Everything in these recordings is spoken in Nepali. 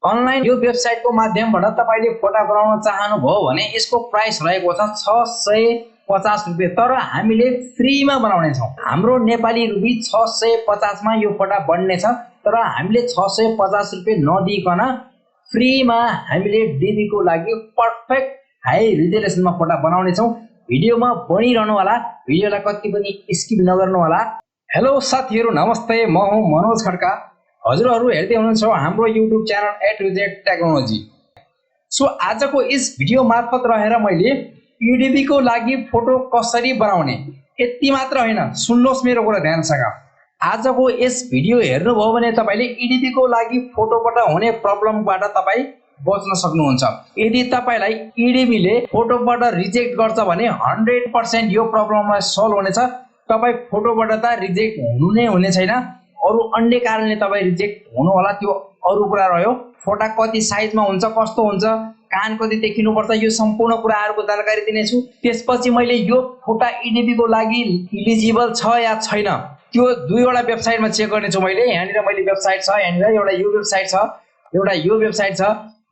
अनलाइन यो वेबसाइटको माध्यमबाट तपाईले फोटा बनाउन चाहनुभयो भने यसको प्राइस रहेको छ 650 रुपैयाँ। तर हामीले फ्रीमा बनाउने छौं। हाम्रो नेपाली रुपी 650 मा यो फोटा बन्ने छ। तर हामीले 650 रुपैयाँ नदिइकन फ्रीमा हामीले डीबी को लागि पर्फेक्ट हाई रिजोल्युसनमा फोटा बनाउने छौं। भिडियोमा बनिरहनु होला, भिडियोलाई कति पनि स्किप नगर्नु होला। हेलो साथीहरु, नमस्ते। म हुँ मनोज खड्का। हजुरहरु हेर्दै हुनुहुन्छ हाम्रो YouTube channel A to Z technology. So आजको यस भिडियो मार्फत रहेर मैले ईडीबी को लागि फोटो कसरी बनाउने यति मात्र हैन, सुन्नुहोस् मेरो कुरा ध्यानसँग। आजको यस भिडियो हेर्नुभयो भने तपाईले ईडीबी को लागि फोटोबाट हुने प्रब्लमबाट तपाई बच्न सक्नुहुन्छ। यदि तपाईलाई ईडीबी ले फोटोबाट रिजेक्ट गर्छ भने 100% यो प्रब्लमलाई सल्भ हुनेछ। तपाई फोटोबाट त रिजेक्ट हुनु नै हुने छैन, अरु अन्य कारणले तपाई रिजेक्ट हुनु होला, त्यो अरु कुरा रह्यो। फोटा कति साइजमा हुन्छ, कस्तो हुन्छ, कान कति देखिनु पर्छ, यो सम्पूर्ण कुराहरुको जानकारी दिनेछु। त्यसपछि मैले यो फोटा ईडीबी को लागि इलिजिबल छ या छैन त्यो दुईवटा वेबसाइटमा चेक गर्नेछु। मैले यहाँनिर मैले वेबसाइट छ, यहाँनिर एउटा यो वेबसाइट छ, एउटा यो वेबसाइट छ।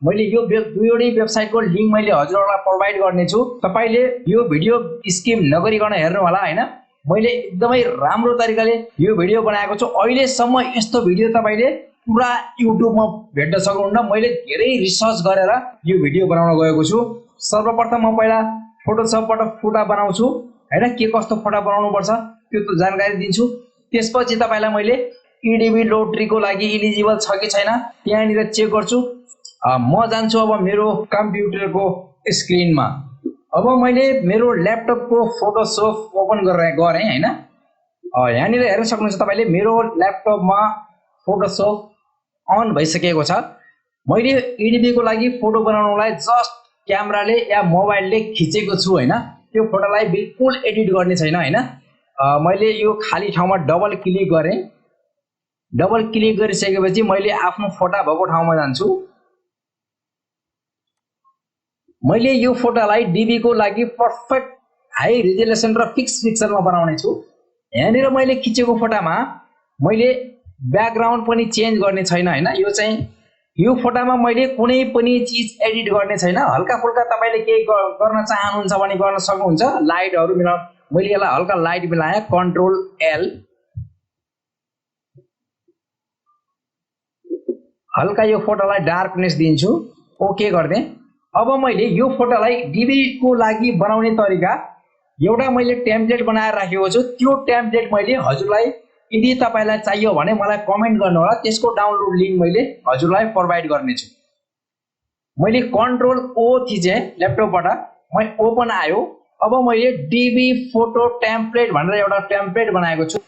मैले यो दुईवटै वेबसाइटको लिंक मैले हजुरहरुलाई प्रोवाइड गर्नेछु। तपाईले यो भिडियो स्किप नगरिकन हेर्नु होला हैन। मैले एकदमै राम्रो तरिकाले यो भिडियो बनाएको छु। अहिले सम्म यस्तो भिडियो तपाईले पुरा YouTube मा भेट्न सक्नुहुन्न। मैले धेरै रिसर्च गरेर यो भिडियो बनाउन गएको छु। सर्वप्रथम म पहिला फोटोशपबाट फोटा बनाउँछु हैन, के कस्तो फोटा बनाउनु पर्छ त्यो त जानकारी दिन्छु। त्यसपछि तपाईलाई मैले ईडीबी लोटरीको लागि इलिजिबल छ कि छैन त्यहाँनिर चेक गर्छु। म जान्छु अब मेरो कम्प्युटरको स्क्रिनमा। अब मैले मेरो ल्यापटपको फोटोशप ओपन गरे हैन। यहाँनिर हेर्न सक्नुहुन्छ तपाईले मेरो ल्यापटपमा फोटोशप अन भइसकेको छ। मैले ईडीबी को लागि फोटो बनाउनलाई जस्ट क्यामेराले या मोबाइलले खिचेको छु हैन। त्यो फोटोलाई बिल्कुल एडिट गर्ने छैन हैन। मैले यो खाली ठाउँमा डबल क्लिक गरे। डबल क्लिक गरिसकेपछि मैले आफ्नो फोटा भएको ठाउँमा जान्छु। मैले यो फोटोलाई डीबी को लागि पर्फेक्ट हाई रिजोल्युसन र फिक्स पिक्चरमा बनाउने छु। यहाँनिर मैले खिचेको फोटामा मैले ब्याकग्राउन्ड पनि चेन्ज गर्ने छैन हैन। यो चाहिँ यो फोटामा मैले कुनै पनि चीज एडिट गर्ने छैन। हल्का फुल्का तपाईले केही गर्न चाहनुहुन्छ भने गर्न सक्नुहुन्छ। लाइटहरु मैले यसलाई हल्का लाइट मिलाए, कन्ट्रोल एल, हल्का यो फोटोलाई डार्कनेस दिन्छु, ओके गर्दै। अब मैले यो फोटोलाई डीबी को लागि बनाउने तरिका एउटा मैले टेम्पलेट बनाएर राखेको छु। त्यो टेम्पलेट मैले हजुरलाई यदि तपाईलाई चाहियो भने मलाई कमेन्ट गर्नु होला। त्यसको डाउनलोड लिंक मैले हजुरलाई प्रोवाइड गर्ने छु। मैले कन्ट्रोल ओ थिचे ल्यापटपबाट, म ओपन आयो। अब मैले डीबी फोटो टेम्पलेट भनेर एउटा टेम्पलेट बनाएको छु।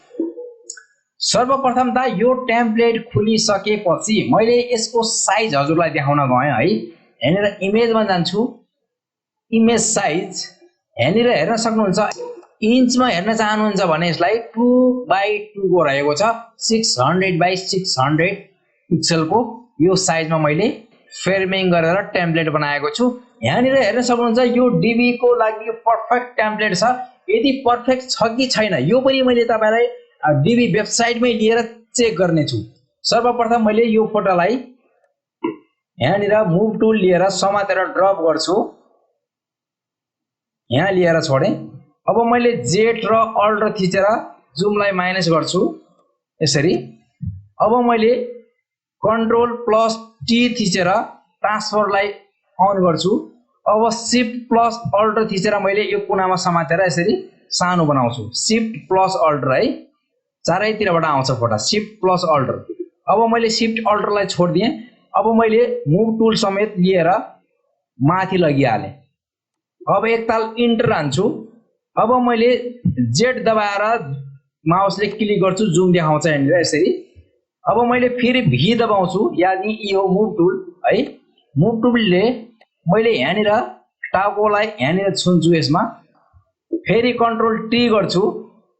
सर्वप्रथम त यो टेम्पलेट खुलिसकेपछि मैले यसको साइज हजुरलाई देखाउन गए है। यहाँनिर इमेजमा जान्छु, इमेज साइज यहाँनिर हेर्न सक्नुहुन्छ। इन्चमा हेर्न चाहनुहुन्छ भने यसलाई 2x2 को रहेको छ, 600x600 पिक्सलको यो साइजमा मैले फ्रेमिङ गरेर टेम्पलेट बनाएको छु। यहाँनिर हेर्न सक्नुहुन्छ यो डीबी को लागि पर्फेक्ट टेम्पलेट छ। यदि पर्फेक्ट छ कि छैन यो पनि मैले तपाईलाई डीबी वेबसाइटमै लिएर चेक गर्ने छु। सर्वप्रथम मैले यो फोटोलाई यहाँनिर मुभ टुल लिएर समातेर ड्रप गर्छु, यहाँ लिएर छोडे। अब मैले जेट र अल्ट थिचेर जुमलाई माइनस गर्छु यसरी। अब मैले कन्ट्रोल प्लस टी थिचेर ट्रान्सफरलाई अन गर्छु। अब शिफ्ट प्लस अल्ट थिचेर मैले यो कुनामा समातेर यसरी सानो बनाउँछु। शिफ्ट प्लस अल्ट है, चारैतिरबाट आउँछ फोटा, शिफ्ट प्लस अल्ट। अब मैले शिफ्ट अल्टलाई छोड्दिए। अब मैले मुभ टुल समेत लिएर माथि लगिहाले। अब एकताल इन्टर हान्छु। अब मैले जेड दबाएर माउसले क्लिक गर्छु, जुम देखाउँछ यहाँनिर यसरी। अब मैले फेरि भी दबाउँछु, यानी यो मुभ टुल है। मुभ टुलले मैले यहाँनिर टाउकोलाई यहाँनिर छुन्छु यसमा। फेरि कन्ट्रोल टी गर्छु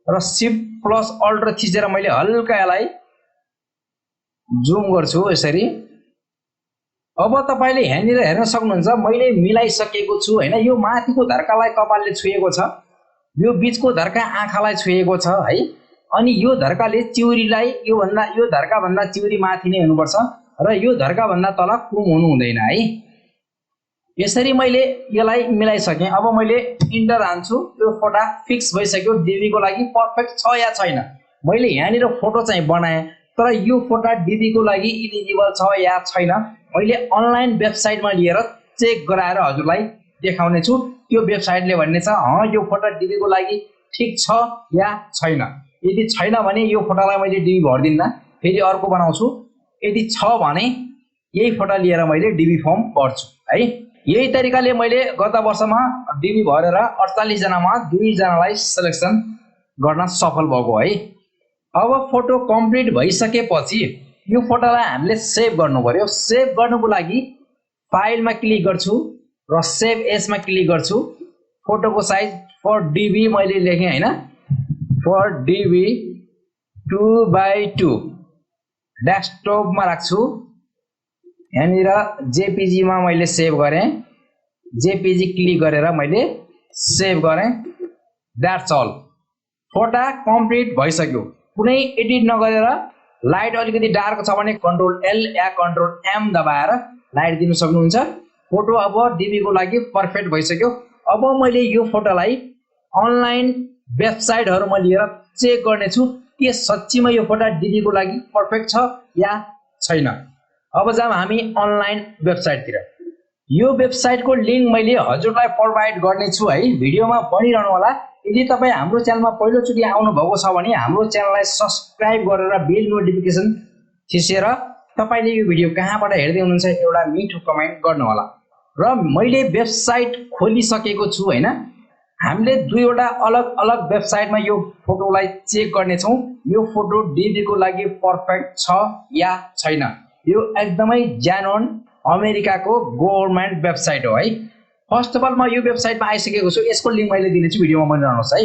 र शिफ्ट प्लस अल्ट थिचेर मैले हल्का यसलाई जुम गर्छु यसरी। अब तपाईले यहाँनिर हेर्न सक्नुहुन्छ मैले मिलाइसकेको छु हैन। यो माथिको धर्कालाई कपालले छुएको छ, यो बीचको धर्का आँखालाई छुएको छ है। अनि यो धर्काले चिउरीलाई यो धर्का भन्दा चिउरी माथि नै हुनुपर्छ। र यो धर्का भन्दा तल कुम हुनु हुँदैन है। यसरी मैले यसलाई मिलाइसकेँ। अब मैले इन्टर हान्छु। यो फोटा फिक्स भइसक्यो। डिबी को लागि पर्फेक्ट छ या छैन। मैले यहाँनिर फोटो चाहिँ बनाएँ, तर यो फोटा डिबी को लागि इलिजिबल छ या छैन मैले अनलाइन वेबसाइटमा लिएर चेक गराएर हजुरलाई देखाउने छु। त्यो वेबसाइटले भन्ने छ यो फोटा डिबी को लागि ठीक छ या छैन। यदि छैन भने यो फोटालाई मैले डिबी भर्दिन्न, फेरि अर्को बनाउँछु। यदि छ भने यही फोटा लिएर मैले डिबी फर्म भर्छु है। यही तरिकाले मैले गत वर्षमा डिबी भरेर 48 जनामा 2 जनालाई सिलेक्सन गर्न सफल भएको है। अब फोटो कम्प्लिट भइसकेपछि यो फोटोलाई हामीले सेभ गर्नु पर्यो। सेभ गर्नुको लागि फाइलमा क्लिक गर्छु र सेभ एजमा क्लिक गर्छु। फोटोको साइज फर डिबी मैले लेखेँ हैन, फर डिबी 2x2 डेस्कटपमा राख्छु। यहाँनिर जेपीजी मा मैले सेभ गरेँ। जेपीजी क्लिक गरेर मैले सेभ गरेँ। That's all. फोटा कम्प्लिट भइसक्यो। कुनै एडिट नगरेर लाइट अलिकति डार्क छ भने कन्ट्रोल एल या कन्ट्रोल एम दबाएर लाइट दिन सक्नुहुन्छ। फोटो अब डिबी को लागि पर्फेक्ट भइसक्यो। अब मैले यो फोटोलाई अनलाइन वेबसाइटहरुमा लिएर चेक गर्ने छु के सच्चीमा यो फोटो डिबी को लागि पर्फेक्ट छ या छैन। अब जाम हामी अनलाइन वेबसाइटतिर। यो वेबसाइटको लिंक मैले हजुरलाई प्रोवाइड गर्ने छु है। भिडियोमा बनिरहनु होला। यदि तपाई हाम्रो च्यानलमा पहिलो चोटी आउनु भएको छ भने हाम्रो च्यानललाई सब्स्क्राइब गरेर बेल नोटिफिकेसन थिचेर तपाईले यो भिडियो कहाँबाट हेर्दै हुनुहुन्छ एउटा मिठो कमेन्ट गर्नु होला। र मैले वेबसाइट खोलिसकेको छु हैन। हामीले दुईवटा अलग अलग वेबसाइटमा यो फोटोलाई चेक गर्ने छौं। यो फोटो डिबी को लागि पर्फेक्ट छ या छैन। यो एकदमै जेन्युइन अमेरिकाको गभर्नमेन्ट वेबसाइट हो है। फर्स्ट अफ अल म यो वेबसाइटमा आइसकेको छु। यसको लिंक मैले दिनेछु भिडियोमा बनिरहनुहोस् है।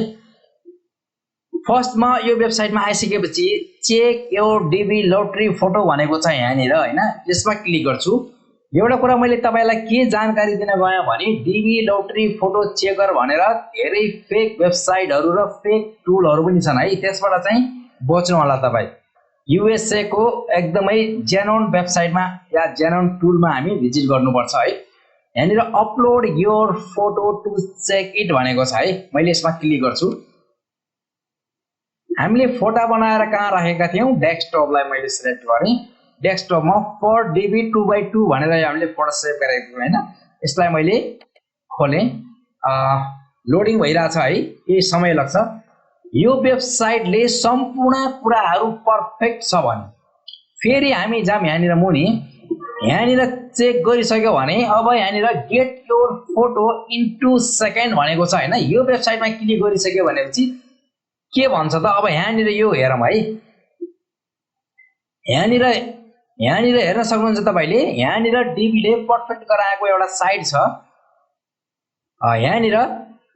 फर्स्टमा यो वेबसाइटमा आइसकेपछि check your DV lottery photo भनेको छ यहाँनिर हैन। यसमा क्लिक गर्छु। एउटा कुरा मैले तपाईलाई के जानकारी दिन गएँ भने डिबी लोटरी फोटो चेकर भनेर धेरै फेक वेबसाइटहरु र फेक टुलहरु पनि छन् है। त्यसबाट चाहिँ बच्नु होला तपाई। यूएसए को एकदमै जेन्युइन वेबसाइटमा या जेन्युइन टुलमा हामी भिजिट गर्नुपर्छ है। यहाँनिर upload your photo to check it भनेको छ है। मैले यसमा क्लिक गर्छु। हामीले फोटो बनाएर कहाँ राखेका थियौं डेस्कटपलाई मैले सिलेक्ट गरेँ। डेस्कटपमा फर डिबी 2x2 भनेर हामीले फोटो सेभ गरेको थियौं हैन। यसलाई मैले खोलेँ। लोडिङ भइराछ है। केही समय लाग्छ। यो वेबसाइटले सम्पूर्ण कुराहरु पर्फेक्ट छ भने फेरि हामी जाम यहाँनिर मुनि। यहाँनिर चेक गरिसक्यो भने अब यहाँनिर get your photo in 2 second भनेको छ हैन। यो वेबसाइटमा क्लिक गरिसक्यो भनेपछि के भन्छ त अब यहाँनिर यो हेरौँ है। यहाँनिर हेर्न सक्नुहुन्छ तपाईले। यहाँनिर डिबीले पर्फेक्ट गराएको एउटा साइट छ। यहाँनिर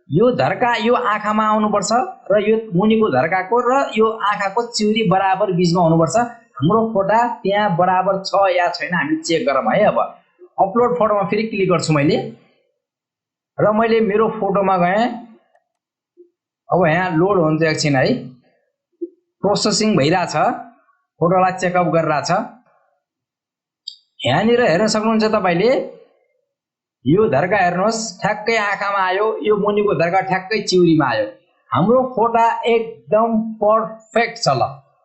यो धर्का यो आँखामा आउनुपर्छ र यो मुनिको धर्काको र यो आँखाको चिउरी बराबर बीचमा हुनुपर्छ। हाम्रो फोटा त्यहाँ बराबर छ या छैन हामी चेक गरौँ है। अब अपलोड फोटोमा फेरि क्लिक गर्छु मैले र मैले मेरो फोटोमा गएँ। अब यहाँ लोड हुन्छ एकछिन है। प्रोसेसिङ भइराछ। फोटोलाई चेकअप गरिराछ। यहाँनिर हेर्न सक्नुहुन्छ तपाईले। यो धर्का हेर्नुहोस् ठ्याक्कै आँखामा आयो। यो मुनिको धर्का ठ्याक्कै चिउरीमा आयो। हाम्रो फोटा एकदम पर्फेक्ट छ। ल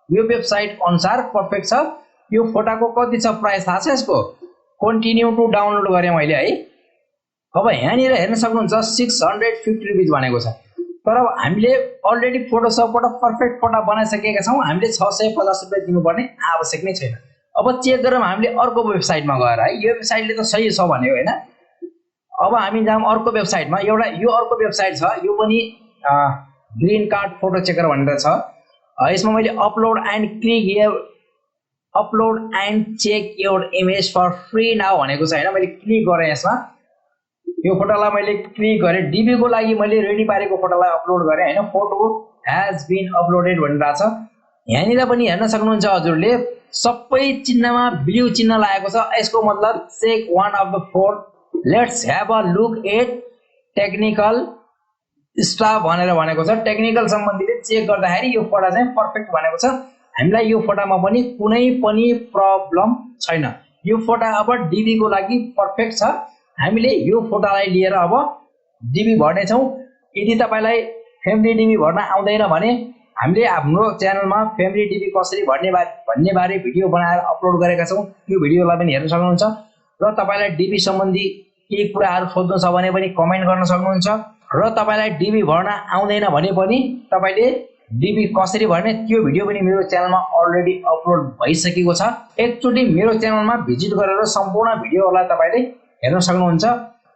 यो वेबसाइट अनुसार पर्फेक्ट छ। यो फोटाको कति छ प्राइस थाहा छ यसको? कन्टिन्यू टु डाउनलोड गरे मैले है। अब यहाँनिर हेर्न सक्नुहुन्छ 650 रुपैयाँ भनेको छ। तर हामीले अलरेडी फोटोशपबाट पर्फेक्ट फोटो बनाइसकेका छौं। हामीले 650 रुपैयाँ दिनुपर्ने आवश्यक नै छैन। अब चेक गरौँ हामीले अर्को वेबसाइटमा गएर है। यो वेबसाइटले त सही छ भन्यो हैन। अब हामी जाम अर्को वेबसाइटमा। एउटा यो अर्को वेबसाइट छ। यो पनि ग्रीन कार्ड फोटो चेकर भनेर छ। यसमा मैले upload and check your image for free now भनेको छ हैन। मैले क्लिक गरेँ यसमा। यो फोटोलाई मैले क्लिक गरेँ। डिबी को लागि मैले रेडी पारेको फोटोलाई अपलोड गरेँ हैन। फोटो हैज बीन अपलोडेड भनिरहेको छ। यहाँनिर पनि हेर्न सक्नुहुन्छ हजुरले सबै चिन्हमा ब्लू चिन्ह लागेको छ। यसको मतलब check one of the four. Let's have a look at technical staff भनेर भनेको छ। टेक्निकल सम्बन्धीले चेक गर्दाखेरि यो फोटो चाहिँ पर्फेक्ट भनेको छ। हामीलाई यो फोटामा पनि कुनै पनि प्रब्लम छैन। यो फोटा अब डिबी को लागि पर्फेक्ट छ। हामीले यो फोटालाई लिएर अब डिबी भर्ने छौं। यदि तपाईलाई फ्यामिली डिबी भर्न आउँदैन भने हामीले हाम्रो च्यानलमा फ्यामिली डिबी कसरी भर्ने भन्ने बारे भिडियो बनाएर अपलोड गरेका छौं। त्यो भिडियोलाई पनि हेर्न सक्नुहुन्छ र तपाईलाई डिबी सम्बन्धी केही कुराहरू सोध्नु छ भने पनि कमेन्ट गर्न सक्नुहुन्छ र तपाईलाई डिबी भर्न आउँदैन भने पनि तपाईले डिबी कसरी भर्ने त्यो भिडियो पनि मेरो च्यानलमा अलरेडी अपलोड भइसकेको छ। एकचोटी मेरो च्यानलमा भिजिट गरेर सम्पूर्ण भिडियोलाई तपाईले हेर्न सक्नुहुन्छ।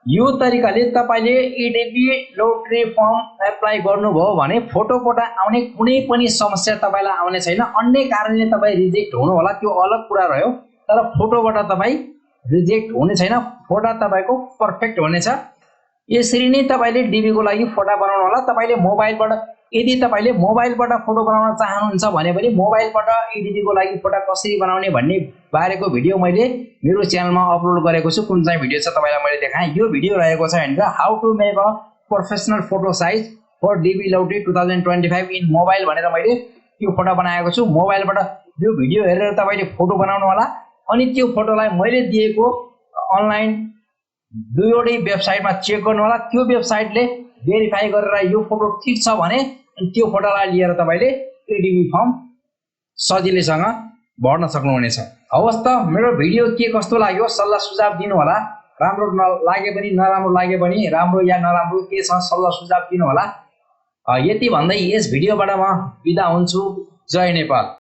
यो तरिकाले तपाईले ईडीबी लोटरी फर्म एप्लाई गर्नुभयो भने फोटोबाट आउने कुनै पनि समस्या तपाईलाई आउने छैन। अन्य कारणले तपाई रिजेक्ट हुनु होला त्यो अलग कुरा रह्यो, तर फोटोबाट तपाई रिजेक्ट हुने छैन। फोटो तपाईको पर्फेक्ट हुनेछ। यसरी नै तपाईले डिबी को लागि फोटो बनाउनु होला। तपाईले मोबाइलबाट यदि तपाईले मोबाइलबाट फोटो बनाउन चाहनुहुन्छ भने पनि मोबाइलबाट ईडीबी को लागि फोटो कसरी बनाउने भन्ने बारेको भिडियो मैले मेरो च्यानलमा अपलोड गरेको छु। कुन चाहिँ भिडियो छ तपाईलाई मैले देखाएँ। यो भिडियो रहेको छ हैन, how to make a professional photo size for DV lottery 2025 in mobile भनेर मैले त्यो फोटो बनाएको छु। मोबाइलबाट यो भिडियो हेरेर तपाईले फोटो बनाउनु होला। अनि त्यो फोटोलाई मैले दिएको अनलाइन दुईवटै वेबसाइटमा चेक गर्नु होला। त्यो वेबसाइटले भेरिफाई गरेर यो फोटो ठीक छ भने त्यो फोटोलाई लिएर तपाईले ईडीबी फर्म सजिलैसँग भर्न सक्नुहुनेछ। हवस् त, मेरो भिडियो के कस्तो लाग्यो सल्लाह सुझाव दिनु होला। राम्रो लागे पनि नराम्रो लागे पनि राम्रो या नराम्रो के छ सल्लाह सुझाव दिनु होला। यति भन्दै यस भिडियोबाट म बिदा हुन्छु। जय नेपाल।